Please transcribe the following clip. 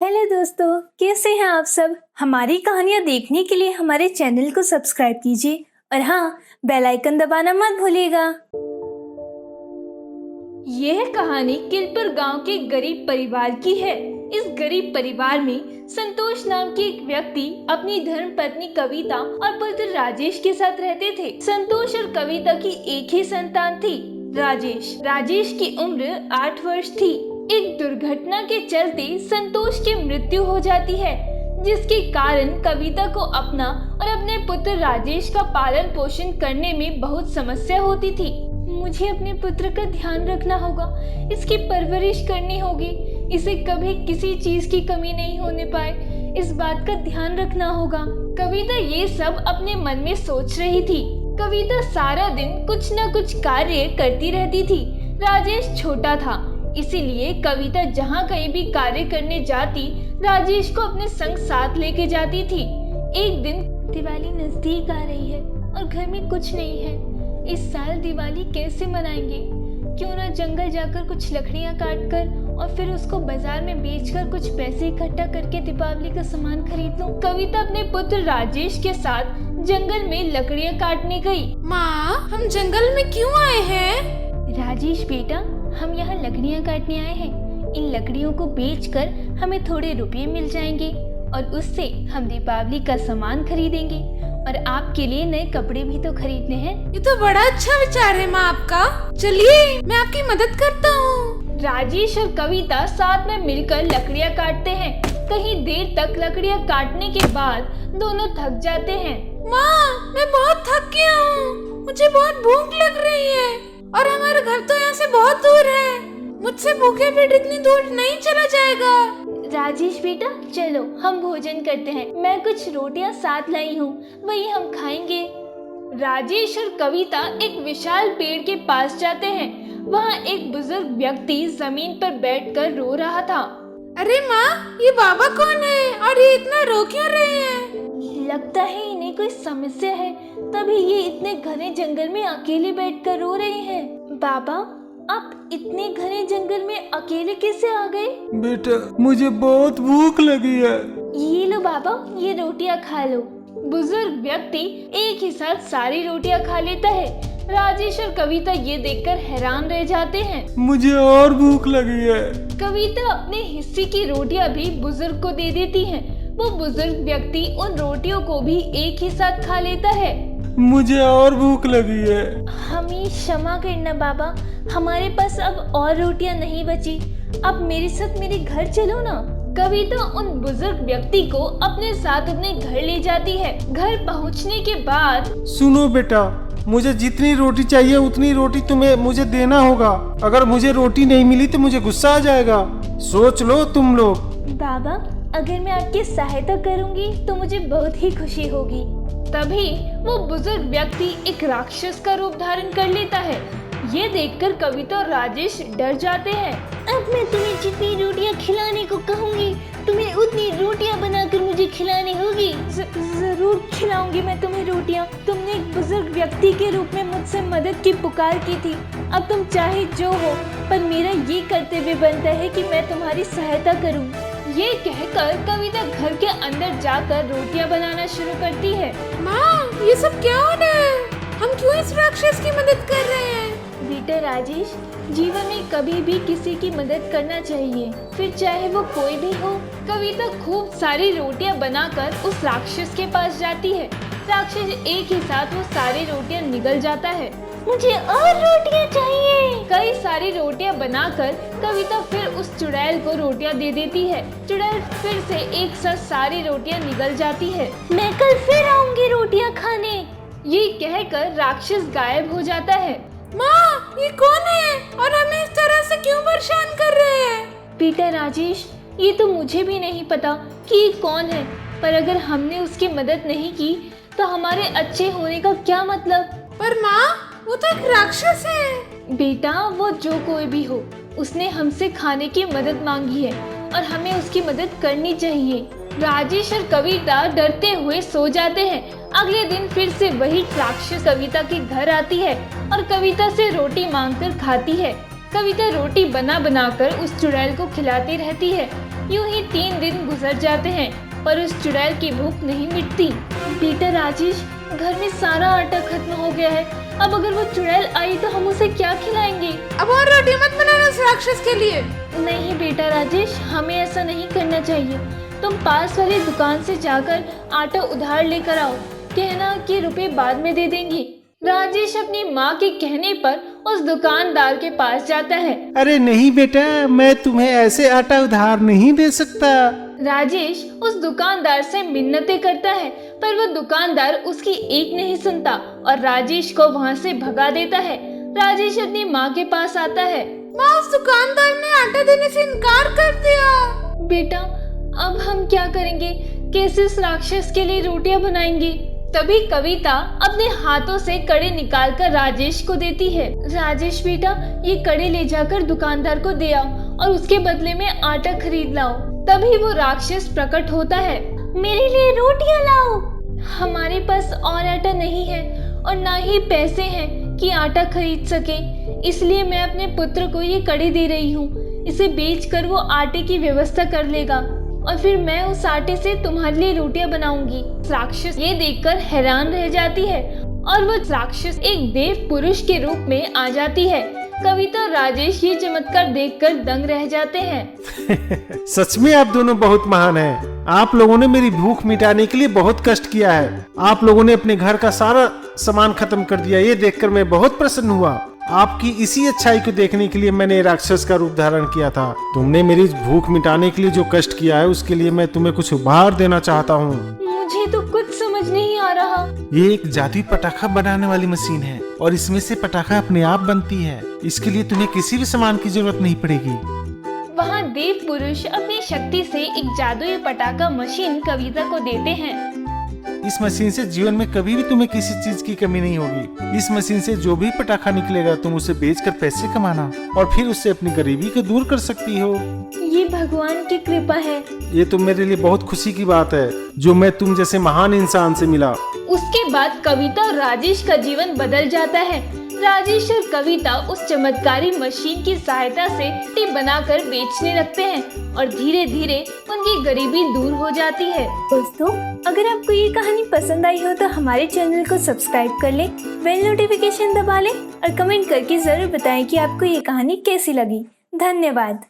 Hello दोस्तों, कैसे हैं आप सब। हमारी कहानियाँ देखने के लिए हमारे चैनल को सब्सक्राइब कीजिए और हाँ, बेल आइकन दबाना मत भूलिएगा। यह कहानी किलपुर गांव के गरीब परिवार की है। इस गरीब परिवार में संतोष नाम के एक व्यक्ति अपनी धर्म पत्नी कविता और पुत्र राजेश के साथ रहते थे। संतोष और कविता की एक ही संतान थी, राजेश की उम्र 8 वर्ष थी। एक दुर्घटना के चलते संतोष की मृत्यु हो जाती है, जिसके कारण कविता को अपना और अपने पुत्र राजेश का पालन पोषण करने में बहुत समस्या होती थी। मुझे अपने पुत्र का ध्यान रखना होगा, इसकी परवरिश करनी होगी, इसे कभी किसी चीज की कमी नहीं होने पाए, इस बात का ध्यान रखना होगा। कविता ये सब अपने मन में सोच रही थी। कविता सारा दिन कुछ न कुछ कार्य करती रहती थी। राजेश छोटा था, इसीलिए कविता जहाँ कहीं भी कार्य करने जाती, राजेश को अपने संग साथ लेके जाती थी। एक दिन दिवाली नजदीक आ रही है और घर में कुछ नहीं है। इस साल दिवाली कैसे मनाएंगे? क्यों ना जंगल जाकर कुछ लकड़ियां काटकर और फिर उसको बाजार में बेचकर कुछ पैसे इकट्ठा करके दीपावली का सामान खरीद लूं। कविता अपने पुत्र राजेश के साथ जंगल में लकड़ियां काटने गई। माँ, हम जंगल में क्यों आए हैं? राजेश बेटा, हम यहाँ लकड़ियाँ काटने आए हैं। इन लकड़ियों को बेचकर हमें थोड़े रुपये मिल जाएंगे और उससे हम दीपावली का सामान खरीदेंगे और आपके लिए नए कपड़े भी तो खरीदने हैं। ये तो बड़ा अच्छा विचार है माँ आपका। चलिए, मैं आपकी मदद करता हूँ। राजेश और कविता साथ में मिलकर लकड़ियाँ काटते हैं। कहीं देर तक लकड़ियाँ काटने के बाद दोनों थक जाते हैं। माँ, मैं बहुत थक गया हूँ। मुझे बहुत भूख लग रही है और हमारा घर तो यहाँ से बहुत दूर है। मुझसे भूखे पेट इतनी दूर नहीं चला जाएगा। राजेश बेटा, चलो हम भोजन करते हैं। मैं कुछ रोटियां साथ लाई हूँ, वही हम खाएंगे। राजेश और कविता एक विशाल पेड़ के पास जाते हैं। वहाँ एक बुजुर्ग व्यक्ति जमीन पर बैठकर रो रहा था। अरे माँ, ये बाबा कौन है और ये इतना रो क्यों रहे हैं? लगता है इन्हें कोई समस्या है, तभी ये इतने घने जंगल में अकेले बैठकर रो रहे हैं। बाबा, आप इतने घने जंगल में अकेले कैसे आ गए? बेटा, मुझे बहुत भूख लगी है। ये लो बाबा, ये रोटियां खा लो। बुजुर्ग व्यक्ति एक ही साथ सारी रोटियां खा लेता है। राजेश और कविता ये देखकर हैरान रह जाते हैं। मुझे और भूख लगी है। कविता अपने हिस्से की रोटियां भी बुजुर्ग को दे देती है। वो बुजुर्ग व्यक्ति उन रोटियों को भी एक ही साथ खा लेता है। मुझे और भूख लगी है। हमें क्षमा करना बाबा, हमारे पास अब और रोटियां नहीं बची। अब मेरे साथ मेरे घर चलो ना। कविता उन बुजुर्ग व्यक्ति को अपने साथ अपने घर ले जाती है। घर पहुंचने के बाद, सुनो बेटा, मुझे जितनी रोटी चाहिए उतनी रोटी तुम्हें मुझे देना होगा। अगर मुझे रोटी नहीं मिली तो मुझे गुस्सा आ जाएगा। सोच लो तुम लोग। बाबा, अगर मैं आपकी सहायता करूंगी तो मुझे बहुत ही खुशी होगी। तभी वो बुजुर्ग व्यक्ति एक राक्षस का रूप धारण कर लेता है। ये देखकर कविता और राजेश डर जाते हैं। अब मैं तुम्हें जितनी रोटियां खिलाने को कहूंगी, तुम्हें उतनी रोटियां बनाकर मुझे खिलानी होगी। जरूर खिलाऊंगी मैं तुम्हें रोटियां। तुमने एक बुजुर्ग व्यक्ति के रूप में मुझसे मदद की पुकार की थी। अब तुम चाहे जो हो, पर मेरा ये कर्तव्य बनता है कि मैं तुम्हारी सहायता करूं। ये कहकर कविता घर के अंदर जाकर रोटियां बनाना शुरू करती है। माँ, ये सब क्या हो रहा है? हम क्यों इस राक्षस की मदद कर रहे हैं? बेटा राजेश, जीवन में कभी भी किसी की मदद करना चाहिए, फिर चाहे वो कोई भी हो। कविता खूब सारी रोटियां बनाकर उस राक्षस के पास जाती है। राक्षस एक ही साथ वो सारी रोटियां निगल जाता है। मुझे और रोटियां चाहिए। कई सारी रोटियां बनाकर कविता फिर उस चुड़ैल को रोटियां दे देती है। चुड़ैल फिर से एक साथ सारी रोटियां निगल जाती है। मैं कल फिर आऊंगी रोटियां खाने। ये कहकर राक्षस गायब हो जाता है। माँ, ये कौन है और हमें इस तरह से क्यों परेशान कर रहे हैं? बेटा राजेश, ये तो मुझे भी नहीं पता कि ये कौन है, पर अगर हमने उसकी मदद नहीं की तो हमारे अच्छे होने का क्या मतलब? पर माँ, वो तो एक राक्षस है। बेटा, वो जो कोई भी हो, उसने हमसे खाने की मदद मांगी है और हमें उसकी मदद करनी चाहिए। राजेश और कविता डरते हुए सो जाते हैं। अगले दिन फिर से वही राक्षस कविता के घर आती है और कविता से रोटी मांगकर खाती है। कविता रोटी बना बनाकर उस चुड़ैल को खिलाती रहती है। यूं ही 3 दिन गुजर जाते हैं, पर उस चुड़ैल की भूख नहीं मिटती। बेटा राजेश, घर में सारा आटा खत्म हो गया है। अब अगर वो चुड़ैल आई तो हम उसे क्या खिलाएंगे? अब और रोटी मत बनाना उस राक्षस के लिए। नहीं बेटा राजेश, हमें ऐसा नहीं करना चाहिए। तुम पास वाली दुकान से जाकर आटा उधार लेकर आओ, कहना कि रुपए बाद में दे देंगी। राजेश अपनी माँ के कहने पर उस दुकानदार के पास जाता है। अरे नहीं बेटा, मैं तुम्हें ऐसे आटा उधार नहीं दे सकता। राजेश उस दुकानदार से मिन्नतें करता है, पर वो दुकानदार उसकी एक नहीं सुनता और राजेश को वहाँ से भगा देता है। राजेश अपनी माँ के पास आता है। माँ, उस दुकानदार ने आटा देने से इनकार कर दिया। बेटा, अब हम क्या करेंगे? कैसे इस राक्षस के लिए रोटियां बनाएंगे? तभी कविता अपने हाथों से कड़े निकालकर राजेश को देती है। राजेश बेटा, ये कड़े ले जाकर दुकानदार को दे आओ और उसके बदले में आटा खरीद लाओ। तभी वो राक्षस प्रकट होता है। मेरे लिए रोटियां लाओ। हमारे पास और आटा नहीं है और ना ही पैसे हैं कि आटा खरीद सके, इसलिए मैं अपने पुत्र को ये कड़ी दे रही हूँ। इसे बेचकर वो आटे की व्यवस्था कर लेगा और फिर मैं उस आटे से तुम्हारे लिए रोटियां बनाऊंगी। राक्षस ये देखकर हैरान रह जाती है और वो राक्षस एक देव पुरुष के रूप में आ जाती है। कविता और राजेश ये चमत्कार देखकर दंग रह जाते हैं। सच में आप दोनों बहुत महान हैं। आप लोगों ने मेरी भूख मिटाने के लिए बहुत कष्ट किया है। आप लोगों ने अपने घर का सारा सामान खत्म कर दिया। ये देखकर मैं बहुत प्रसन्न हुआ। आपकी इसी अच्छाई को देखने के लिए मैंने राक्षस का रूप धारण किया था। तुमने मेरी भूख मिटाने के लिए जो कष्ट किया है उसके लिए मैं तुम्हें कुछ उपहार देना चाहता हूँ। मुझे तो कुछ समझ नहीं आ रहा। ये एक जादुई पटाखा बनाने वाली मशीन है और इसमें से पटाखा अपने आप बनती है। इसके लिए तुम्हें किसी भी सामान की जरूरत नहीं पड़ेगी। वहाँ देव पुरुष अपनी शक्ति से एक जादुई पटाखा मशीन कविता को देते हैं। इस मशीन से जीवन में कभी भी तुम्हें किसी चीज की कमी नहीं होगी। इस मशीन से जो भी पटाखा निकलेगा तुम उसे बेचकर पैसे कमाना और फिर उससे अपनी गरीबी को दूर कर सकती हो। ये भगवान की कृपा है। ये तो मेरे लिए बहुत खुशी की बात है जो मैं तुम जैसे महान इंसान से मिला। उसके बाद कविता और राजेश का जीवन बदल जाता है। राजेश और कविता उस चमत्कारी मशीन की सहायता से रोटी बनाकर बेचने लगते हैं और धीरे धीरे उनकी गरीबी दूर हो जाती है। दोस्तों, अगर आपको ये कहानी पसंद आई हो तो हमारे चैनल को सब्सक्राइब कर लें, बेल नोटिफिकेशन दबा लें और कमेंट करके जरूर बताएं कि आपको ये कहानी कैसी लगी। धन्यवाद।